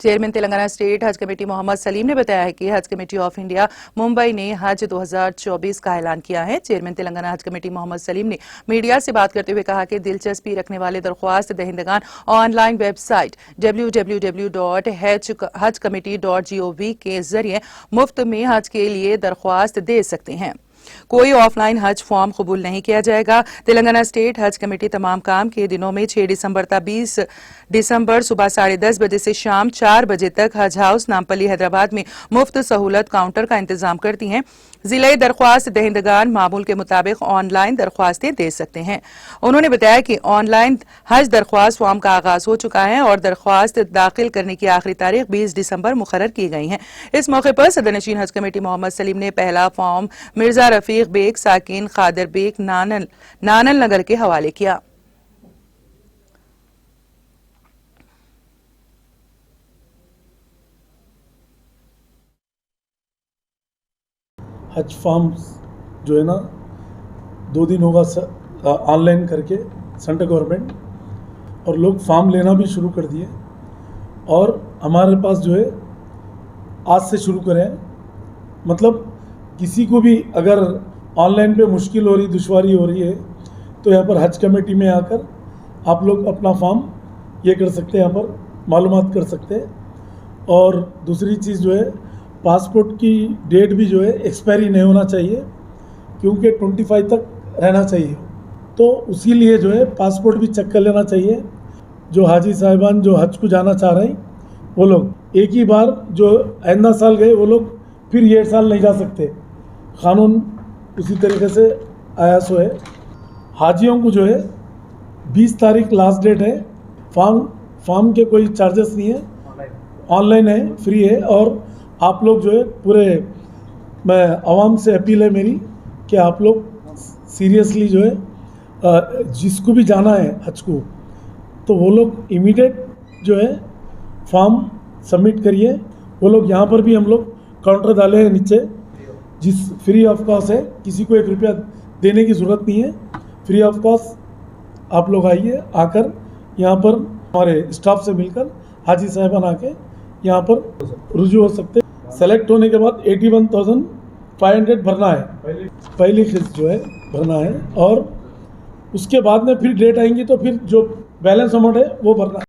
Chairman Telangana state हज committee Mohammad Salim ने बताया है कि हज कमेटी ऑफ इंडिया मुंबई ने हज 2024 का ऐलान किया है। चेयरमैन तेलंगाना हज कमेटी मोहम्मद सलीम ने मीडिया से बात करते हुए कहा कि दिलचस्पी रखने वाले दरख्वास्त दहिंदगान ऑनलाइन वेबसाइट www.hajcommittee.gov के जरिए मुफ्त में हज के लिए दरख्वास्त दे सकते हैं। कोई ऑफलाइन हज फॉर्म कबूल नहीं किया जाएगा। तेलंगाना स्टेट हज कमेटी तमाम काम के दिनों में 6 दिसंबर तक 20 दिसंबर सुबह 10:30 बजे से शाम 4 बजे तक हज हाउस नामपल्ली हैदराबाद में मुफ्त सहूलत काउंटर का इंतजाम करती हैं। जिले दरख्वास्त दहिंदगान मामूल के मुताबिक ऑनलाइन दरख्वास्तें दे सकते हैं। उन्होंने बताया कि ऑनलाइन हज दरख्वास्त फॉर्म का आगाज हो चुका है और दरख्वास्त दाखिल करने की आखिरी तारीख 20 दिसंबर मुकर्रर की गई है। इस मौके पर सदरनशीन हज कमेटी मोहम्मद सलीम ने पहला फॉर्म मिर्जा रफीक बेग, साकिन खादर बेग, नानल नगर के हवाले किया। हज फॉर्म्स जो है ना 2 दिन होगा ऑनलाइन करके सेंट्रल गवर्नमेंट, और लोग फॉर्म लेना भी शुरू कर दिए। और हमारे पास जो है आज से शुरू करें, मतलब किसी को भी अगर ऑनलाइन पे मुश्किल हो रही, दुश्वारी हो रही है, तो यहाँ पर हज कमेटी में आकर आप लोग अपना फॉर्म ये कर सकते हैं, यहाँ पर मालूमात कर सकते हैं। और दूसरी चीज़ जो है, पासपोर्ट की डेट भी जो है एक्सपायरी नहीं होना चाहिए, क्योंकि 25 तक रहना चाहिए। तो उसी लिए जो है पासपोर्ट भी चेक कर लेना चाहिए। जो हाजी साहिबान जो हज को जाना चाह रहे हैं, वो लोग एक ही बार जो आइंदा साल गए, वो लोग फिर ये साल नहीं जा सकते। कानून उसी तरीके से आया सो है। हाजियों को जो है 20 तारीख लास्ट डेट है। फॉर्म के कोई चार्जेस नहीं है, ऑनलाइन है, फ्री है। और आप लोग जो है पूरे, मैं आवाम से अपील है मेरी कि आप लोग सीरियसली जो है जिसको भी जाना है हज को, तो वो लोग इमीडिएट जो है फॉर्म सबमिट करिए। वो लोग यहाँ पर भी हम लोग काउंटर डाले हैं नीचे, जिस फ्री ऑफ कॉस्ट है, किसी को 1 रुपया देने की ज़रूरत नहीं है, फ्री ऑफ कॉस्ट। आप लोग आइए, आकर यहाँ पर हमारे स्टाफ से मिलकर हाजी साहिबान आके यहाँ पर रुजू हो सकते। सेलेक्ट होने के बाद 81,500 भरना है, पहली किस्त जो है भरना है। और उसके बाद में फिर डेट आएंगी तो फिर जो बैलेंस अमाउंट है वो भरना है।